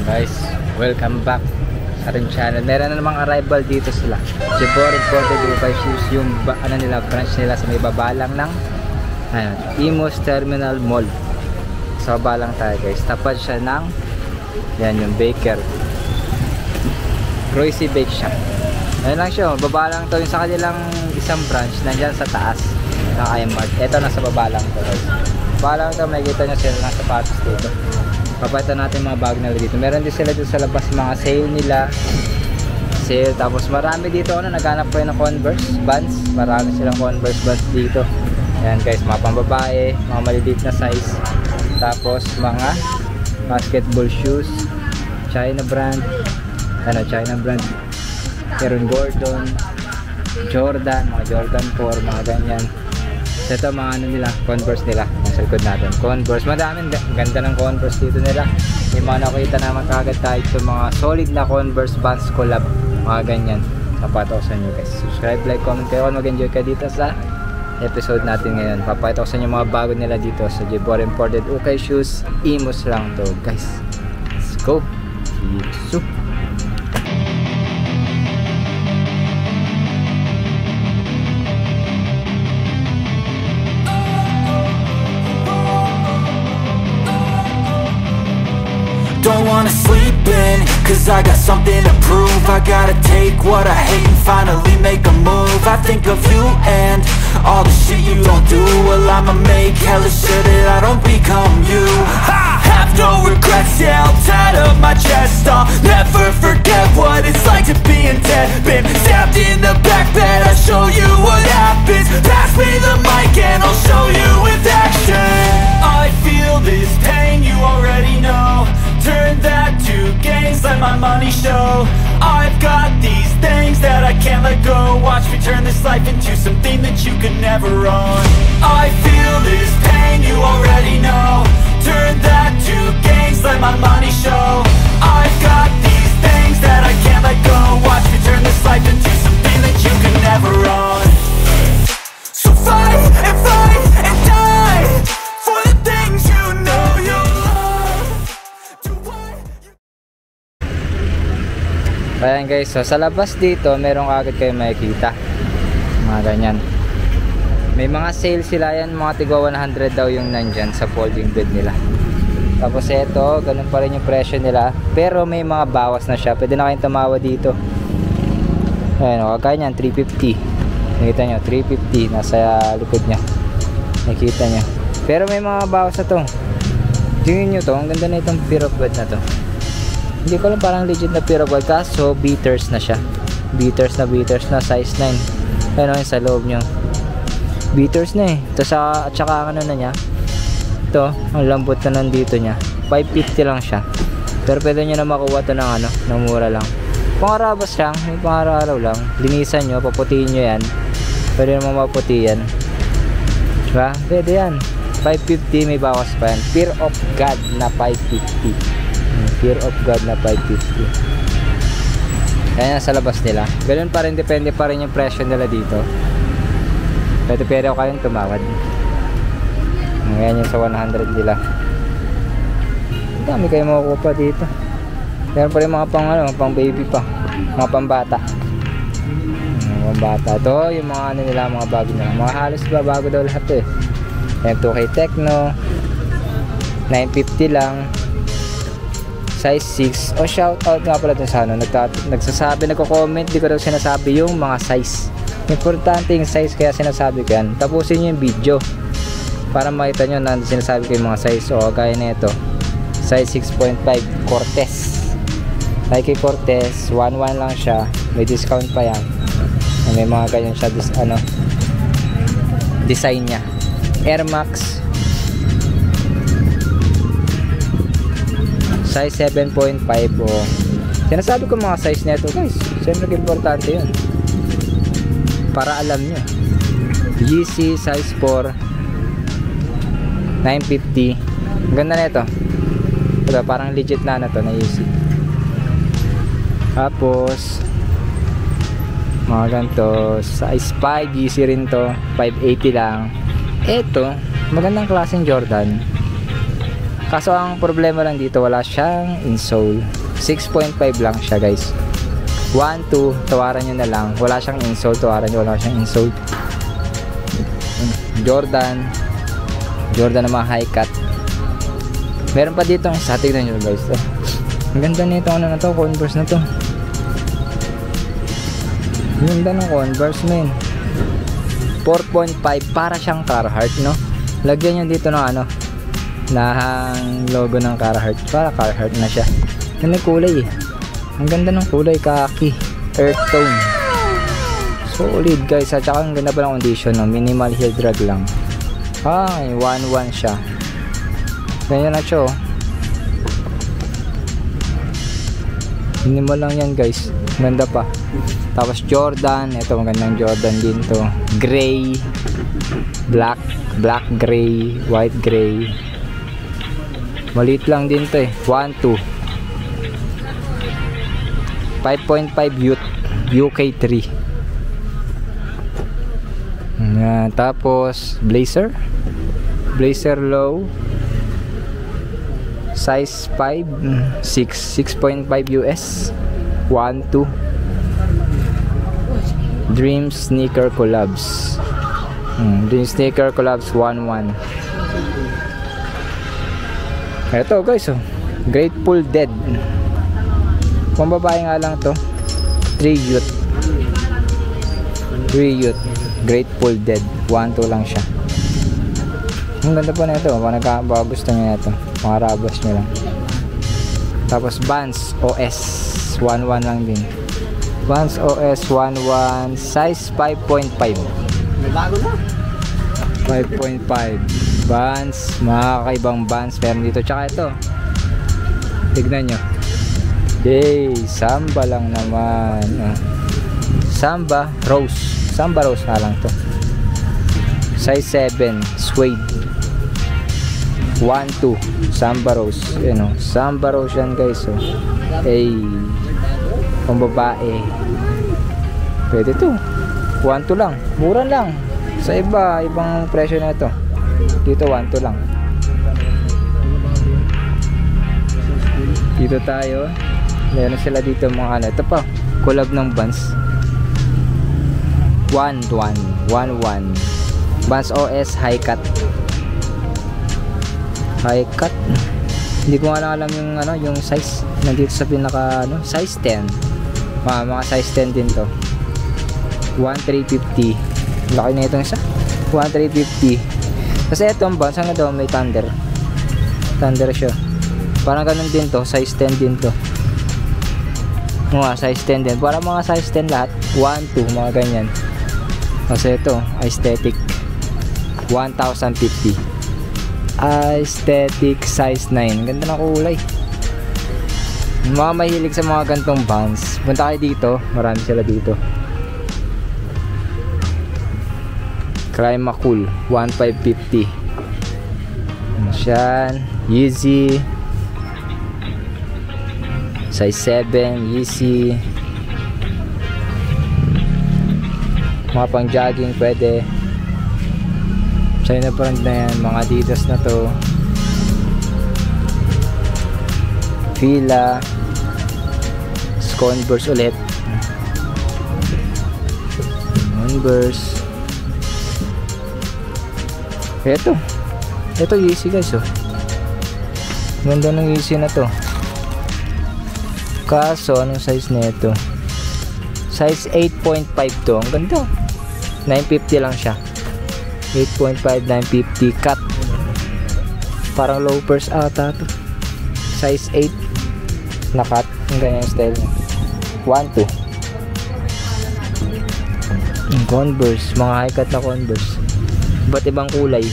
Guys, welcome back sa ating channel. Meron na namang arrival dito sila. Jebor Imported Ukay Shoes. Yung branch nila sa may babalang ng Imus Terminal Mall. Sa babalang tayo guys. Tapat siya ng yung baker, Croisy Bake Shop. Ayun lang siya, babalang to. Yung sa kanilang isang branch nandyan sa taas ng iMart. Ito nasa babalang to guys. Babalang to, makikita nyo sila ng sapatos dito. Papalitan natin mga bag nila dito. Meron din sila dito sa labas, mga sale nila. Sale. Tapos marami dito naghanap po yun ng Converse Vans. Marami silang Converse Vans dito. Ayan guys, mga pambabae, mga maliliit na size. Tapos mga basketball shoes, China brand. China brand. Aaron Gordon, Jordan, mga Jordan 4, mga ganyan. Ito mga nila, Converse nila sa likod natin. Converse, madaming ganda ng Converse dito nila. May mga nakita naman kagad tayo sa mga solid na Converse Vans collab, mga ganyan. Napataw sa inyo guys. Subscribe, like, comment kayo kung mag-enjoy ka dito sa episode natin ngayon. Papakita ko sa inyo mga bago nila dito sa Jebor Imported Ukay Shoes. Imus lang to guys. Let's go. See you. Don't wanna sleep in, cause I got something to prove. I gotta take what I hate and finally make a move. I think of you and all the shit you don't do. Well, I'ma make hella sure that I don't become you. I have no regrets, yeah, I'll tie up my chest. I'll never forget what it's like to be in debt. Been stabbed in the back bed, I'll show you what happens. Pass me the mic and I'll show you with action. I feel this pain, you already know. Turn that to gains, let my money show. I've got these things that I can't let go. Watch me turn this life into something that you could never own. I feel this pain, you already know. Turn that to gains, let my money show. I've got these things that I can't let go. Watch me turn this life into something that you could never own. So fight and die for the things you know you love. Ayan guys, so sa labas dito meron agad kayo makikita mga ganyan. May mga sale sila yan, mga tigwa 100 daw yung nandyan sa folding bed nila. Tapos eto, ganun pa rin yung presyo nila, pero may mga bawas na siya. Pwede na kayong tumawa dito. Ayan o, kagaya nyan 350. Nakita nyo, 350 nasa likod nya. Nakita nyo, pero may mga bawas na to. Tingin nyo to, ang ganda na itong pair of bed na to. Hindi ko lang, parang legit na pair of bed, kaso beaters na siya. Beaters na size 9. Ano yung sa loob nyo, beaters na eh. Ito at saka ano na niya, ito ang lambot na nandito nya. 550 lang siya, pero pwede nyo na makuha to ng ng mura lang. Pangarabas lang, may pangaraw lang. Linisan nyo, paputiin nyo yan. Pwede naman maputi yan, diba? Pwede yan. 550, may bawas pa yan. Fear of God na 550. Fear of God na 550. Kaya sa labas nila ganun pa rin, depende pa rin yung presyo nila dito. Pero kayong tumawad. Ngayon yung sa 100 nila. Dami kayo makukuha pa dito. Meron pa rin mga pang baby pa, mga pambata. Mga bata to, yung mga nila, mga bago nila. Mga halos ba bago daw lahat eh. M2K Techno 950 lang, size 6. O shout out nga pala dun sa nagsasabi, nagko-comment, di ko daw sinasabi yung mga size. Importante yung size, kaya sinasabi ko yan. Tapusin nyo yung video para makita nyo na sinasabi ko yung mga size. O gaya na ito, size 6.5 Cortez. Nike Cortez 1.1 lang siya, may discount pa yan. May mga ganyan siya, design nya. Air Max size 7.5. o sinasabi ko mga size nito guys, siyempre importante yun para alam nyo. Yeezy size 4 950. Ang ganda na ito. Ito parang legit na to na Yeezy. Tapos mga ganito size 5 Yeezy rin to, 580 lang. Ito magandang klaseng Jordan, Kaso ang problema lang dito, wala siyang insole. 6.5 lang siya guys. 1, 2, tawaran nyo na lang. Wala siyang insole, tawaran nyo, wala siyang insole. Jordan na mga high cut. Meron pa dito ang sa, tignan nyo guys. Ang ganda nito, ano na to, Converse na to. Ang ganda ng Converse, men. 4.5, para siyang Carhartt, no? Lagyan nyo dito ng ano, ng logo ng Carhartt. Para Carhartt na siya. Ganda kulay eh. Ang ganda ng kulay, kaki, earth tone. Solid guys, at saka ang ganda pa ng condition, no? Minimal heel drag lang. Ay, 1.1 siya. Ganyan na siya, oh. Minimal lang yan guys, ganda pa. Tapos Jordan, ito magandang Jordan din to. Gray, black gray, white gray. Maliit lang din to eh. 1, 2, 5.5 youth UK3. Yan. Tapos blazer low, size 5, 6.5 US. 1, 2. Dream Sneaker Collabs. Dream Sneaker Collabs 1, 1. Ito guys, oh. Grateful Dead. Kung babae nga lang to, 3 youth. Grateful Dead 1, 2 lang siya. Ang ganda pa na ito. Kung gusto nyo na ito, mga rabas nyo lang. Tapos Vans OS 1, 1 lang din. Vans OS 1, 1, size 5.5. May bago na 5.5 Vans, mga kakaibang Vans meron dito. Tsaka ito, tignan nyo. Yay, Samba lang naman. Samba Rose na lang to. Size 7, suede. 1, 2, Samba Rose. Yan, Samba Rose yan guys, oh. Hey, pang babae. Pwede to. 1, 2 lang. Mura lang. Sa ibang presyo na ito. Dito 1, 2 lang. Dito tayo. Meron sila dito mga ano. Ito pa, collab ng Vans. 1, 1, 1, 1. Vans OS high cut. Hindi ko nga alam yung ano, yung size. Nandito sa pinaka ano, size 10. Mga size 10 din to. 1,350. Laki na itong isa. 1,350. Kasi itong Vans, hanggang daw may thunder siya. Parang ganun din to, size 10 din to. Mga size 10 din. Para mga size 10 lahat. 1, 2, mga ganyan. Kasi ito, aesthetic. 1,050. Aesthetic size 9. Ganda ng kulay. Mga mahilig sa mga gantong Vans, punta kayo dito. Marami sila dito. Clima Cool 1,550. Yan. Yeezy size 7. Yeezy. Mga pang jogging pwede. China brand na yan. Mga Adidas na to. Fila. Converse ulit. Converse. Ito Yeezy guys, oh. Ganda ng Yeezy na to. Kaso anong size na ito? Size 8.5 to. Ang ganda. 950 lang siya. 8.5, 950 cut. Parang loafers ata to. Size 8 na cut. Ang ganyan yung style niya. 1, 2. Converse, mga high cut na Converse. Iba't ibang kulay.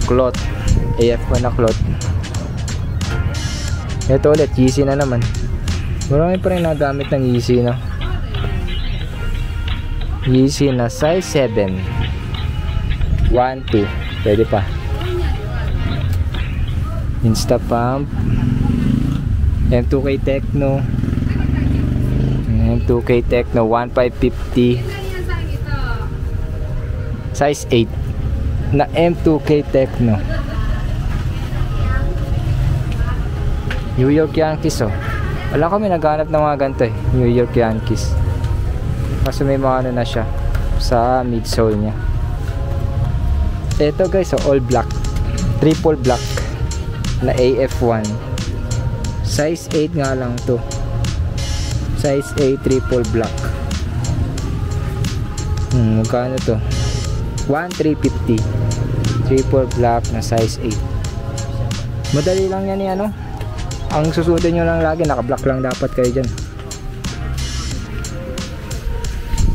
Cloth, AF1 na cloth. Ito ulit, Yeezy na naman. Marami pa rin nagamit ng Yeezy, no? Yeezy na size 7. 1, 2. Pwede pa. Insta Pump. M2K Techno. M2K Techno 1,550. Size 8 na M2K Techno. New York Yankees oh. Wala kami naghanap ng mga ganito eh. New York Yankees. Kasi may mga ano na siya sa midsole niya. Ito guys, all black. Triple black na AF1. Size 8 nga lang to. Size 8 triple black. Magkano to? 1,350. Triple black na size 8. Madali lang yan eh, ano? Ang susundin nyo lang lagi, naka-black lang dapat kayo dyan.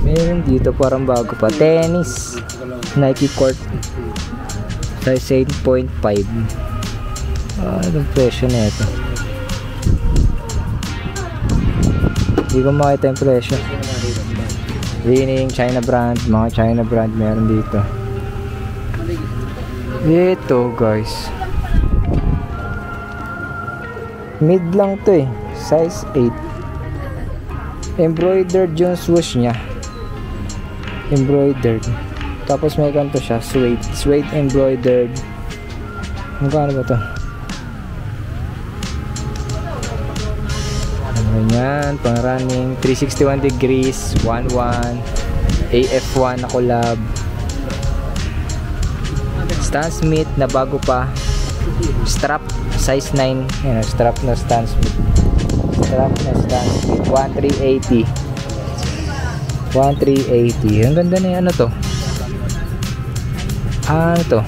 Meron dito parang bago pa. Tennis. Nike Court. Size 8.5. Anong presyo na ito? Hindi ko makita yung presyo. Winning, China brand. Mga China brand meron dito. Ito guys, mid lang to eh. Size 8. Embroidered yung swoosh nya. Embroidered. Tapos may ganito siya, suede. Suede embroidered. Magkano ba to? Ganyan, pang running. 361 degrees. 1.1 AF1 na collab. Stan Smith na bago pa. Strap size 9. Ayan, strap na Stan Smith. Strap na Stan Smith. 1,380. 1,380. Ang ganda na yung ano to. Ano to?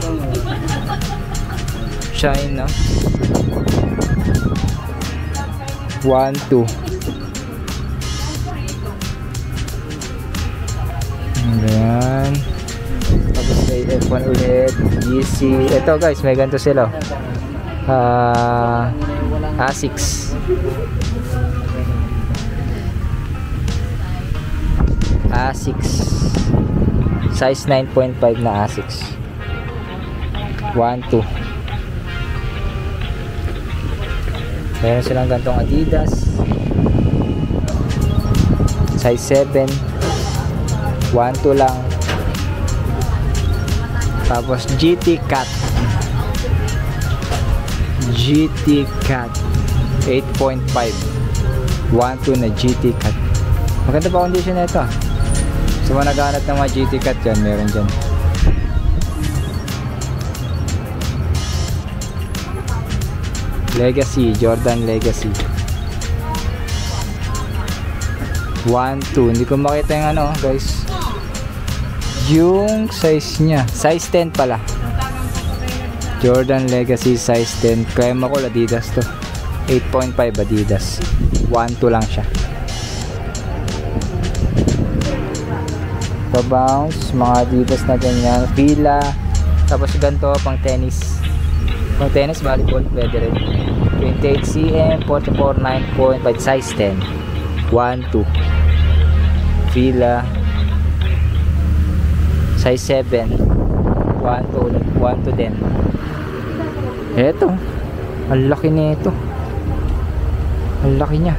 Shine na. 1,2. Ayan. Tapos may F1 ulit. GC. Ito guys, may ganito sila. Asics. Asics. Size 9.5 na Asics. 1,2. Meron silang gantong Adidas. Size 7. 1,2 lang. Tapos GT Cat. GT Cat 8.5. 1,2 na GT Cat. Maganda pa condition na ito. So mga naghahanap ng mga GT Cat yan, meron dyan. Legacy, Jordan Legacy 1,2. Hindi ko makita yung ano guys, yung size nya. Size 10 pala. Jordan Legacy size 10. Kaya mo ko Adidas to. 8.5 Adidas. 1,2 lang siya. Pa-bounce, mga Adidas na ganyan. Fila. Tapos ganito pang tennis. Pang tennis, volleyball, pwede rin. 28 cm, 44 9.5 size 10. 1,2. Fila. Size 7. 1,2 din. Eto, ang laki nito. Ang laki niya.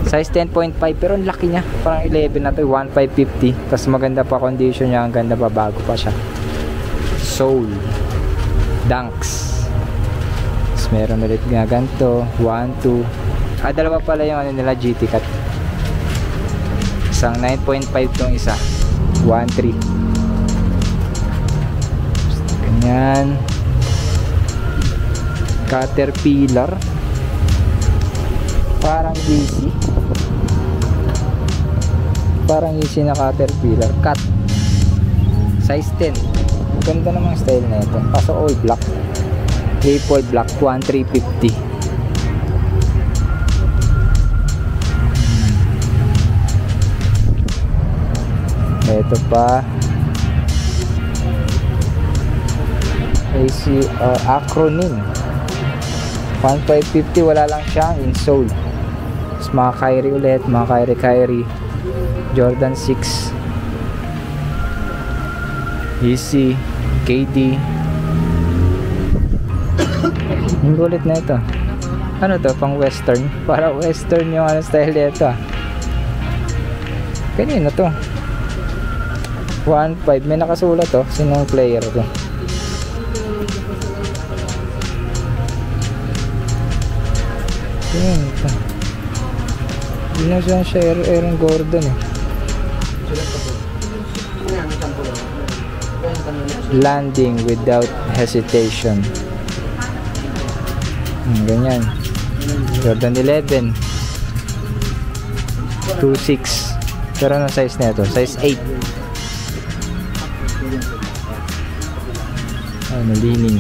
Size 10.5 pero ang laki niya. Parang 11 na to, 1,550. Tapos maganda pa condition niya, ang ganda pa, bago pa siya. Soul Dunks. Tapos meron ulit nga ganito, 1,2. Dalawa pala yung ano nila, GT Cat. Isang 9.5 tong isa, 1,3. Ganyan. Caterpillar. Parang easy. Parang easy na Caterpillar. Cut. Size 10. Ganda namang style na ito. Kaso all black. Triple black. 1,350. Ito pa. AC acronym. 1,550. Wala lang siyang insole. Tapos mga Kyrie ulit. Mga Kyrie Jordan 6. Easy. KD. Yung ulit na ito. Ano to? Pang western. Para western yung ano style nito. Kanino to? 1,500. May nakasulat to. Sinong player to? Yun ito. Hindi na siya Aaron Gordon eh. Landing without hesitation. Ganyan. Jordan 11 2.6. Pero anong size na ito? Size 8. Ano, lining.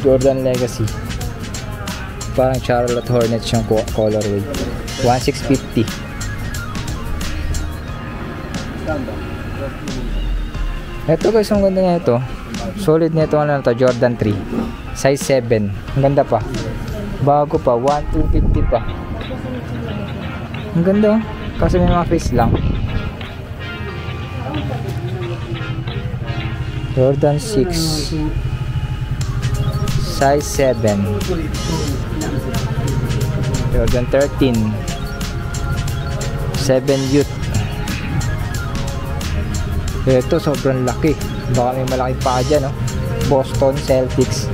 Jordan Legacy. Parang Charlotte Hornets yung colorway. 1,650. Ito guys, ang ganda na ito. Solid na ito. Ano na ito? Jordan 3. Size 7. Ang ganda pa. Bago pa. 1,250 pa. Ang ganda oh. Kasi may mga face lang. Jordan 6. Size 7. Jordan 13. 7 youth. Ito sobrang laki. Baka may malaking paa dyan, no? Boston Celtics.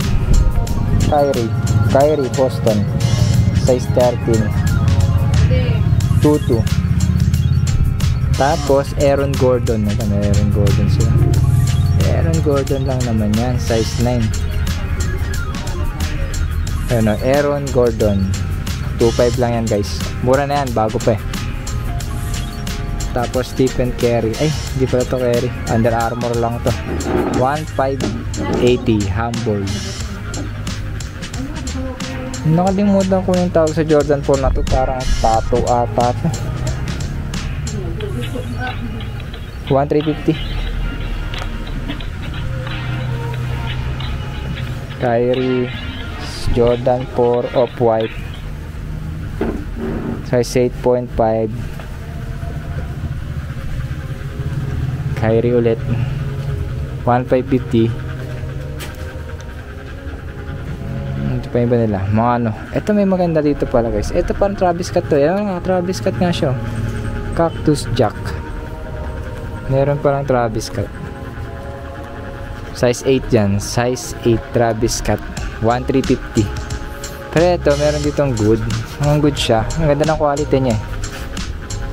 Kyrie Boston. Size 13. 2.2. Tapos Aaron Gordon. Aaron Gordon sila. Aaron Gordon lang naman yan. Size 9. Ano, Aaron Gordon. 2.5 lang yan guys. Mura na yan. Bago pa eh. Tapos Stephen Curry. Ay, hindi pala to Curry. Under Armour lang to. 1,580 Hamburg. Nakalimutan ko yung tawag sa Jordan 4 na to. Parang tattoo ata to. 1,350. Kyrie Jordan 4 off-white. Size 8.5. Kyrie ulit 1,550. Ito pa iba nila mga ano. Ito may maganda dito pala guys. Ito parang Travis Scott to. Yan nga, Travis Scott nga siya. Cactus Jack. Meron parang Travis Scott. Size 8 yan. Size 8 Travis Scott 1,350. Pero ito meron ditong good. Ang good siya. Ang ganda ng quality niya.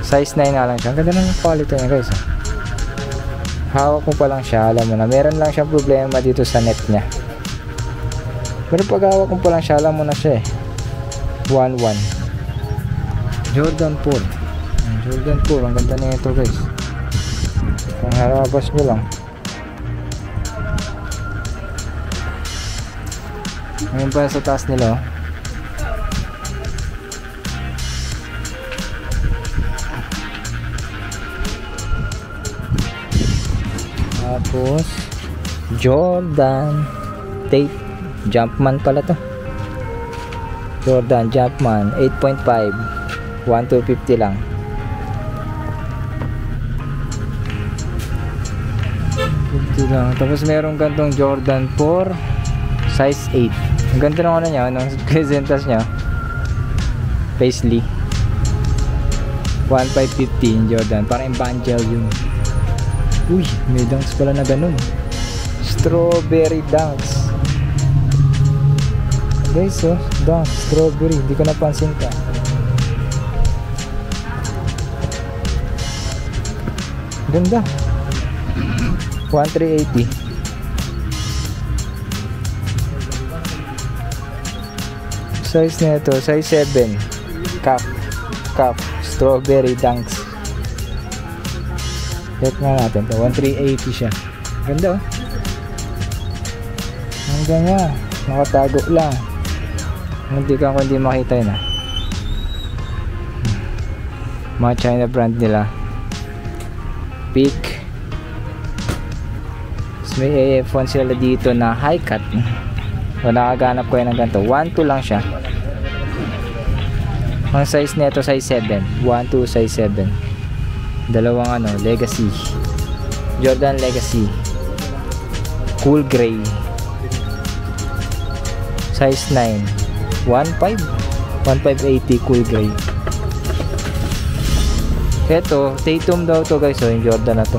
Size 9 nga lang siya. Ang ganda ng quality niya guys. Hawak mo pa lang siya, alam mo na meron lang siyang problema dito sa net niya. Pero pag hawak mo pa lang siya, alam mo na siya eh. 1.1 Jordan 4. Jordan 4, ang ganda na ito guys. Ang harabas nyo lang. Ngayon pa sa taas nila oh. Tapos Jordan Tate Jumpman pala to. Jordan Jumpman 8.5 1,250 lang. Tapos merong gantong Jordan 4 size 8. Ang ganda ng ano niya, ng presentas niya. Paisley 1,550 Jordan, parang Evangel yung. Uy, may dunks pala na ganun. Strawberry dunks. Guys, oh, dunks, strawberry. Hindi ko napansin ka. Ganda. 1,380. Size na ito, size 7. Cup. Strawberry dunks. Check nga natin ito. 1,380 siya. Ganda oh. Ang ganda. Nakatago lang. Hindi ka kung hindi makita yun ah. Mga China brand nila. Peak. So, may AF1 sila dito na high cut. O nakaganap ko yun ng ganito. 1,2 lang siya. Ang size nito size 7. 1,2 size 7. Dalawang ano, Legacy. Jordan Legacy. Cool gray. Size 9. 1,5. 1,580 cool gray. Ito, Tatum daw to guys. So, yung Jordan na to.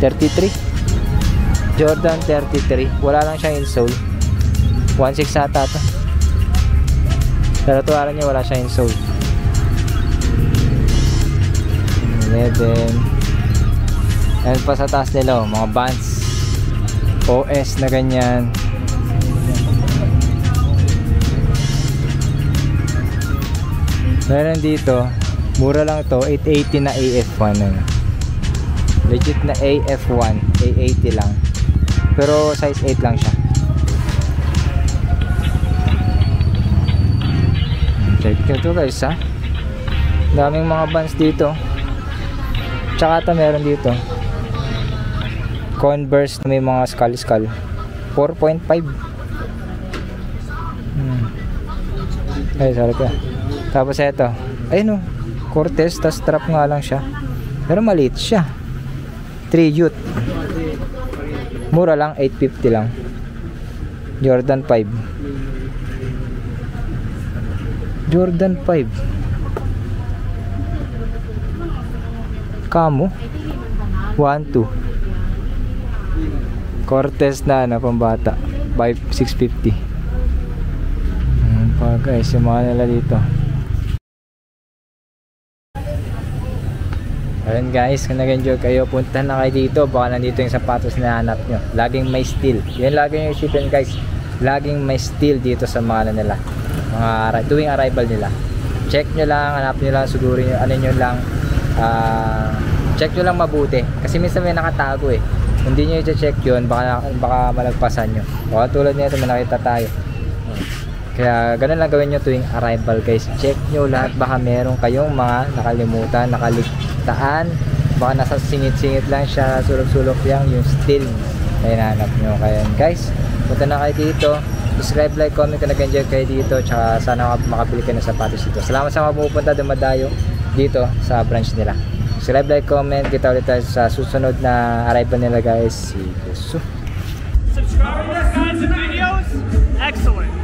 33. Jordan 33. Wala lang siyang insole. 1,600 ata to. Sa latuaran niya wala siyang insole. 11. And pa sa taas nila, mga bands OS na ganyan. Meron dito, mura lang to, 880 na AF1. Legit na AF1, 880 lang. Pero size 8 lang siya. Check nyo to guys ha. Daming mga bands dito. Tsaka ito meron dito Converse na may mga skull 4.5. Ay sorry ka. Tapos ito, ayun o, Cortez, tas strap nga lang siya. Pero maliit siya. 3 youth. Mura lang, 850 lang. Jordan 5. Jordan 5. Kamo 1-2. Cortez na ano, pambata 650. Pa guys, yung mga nila dito. Ayun guys, kung nag-enjoy kayo, punta na kayo dito. Baka nandito yung sapatos na hanap nyo. Laging may steal. Yun lagi yung shipping guys. Laging may steal dito sa mga nila, mga tuwing arrival nila. Check nyo lang, hanap nyo lang, sigurin nyo, ano nyo lang, check nyo lang mabuti. Kasi minsan may nakatago eh. Hindi nyo i-check yun, baka malagpasan nyo. O tulad nito, may nakita tayo. Kaya ganun lang gawin nyo tuwing arrival guys. Check nyo lahat, baka meron kayong mga nakalimutan, nakaligtaan, baka nasa singit-singit lang siya, sulok-sulok lang yung steal na hinahanap nyo. Kaya guys, punta na kayo dito, subscribe, like, comment kung nag-enjoy kayo dito, tsaka sana makabili kayo ng sapatos dito. Salamat sa mga pupunta, dumadayo dito sa branch nila. Subscribe, like, comment. Kita ulit tayo sa susunod na arrival nila guys. See you soon. Subscribe to these kinds of videos? Excellent.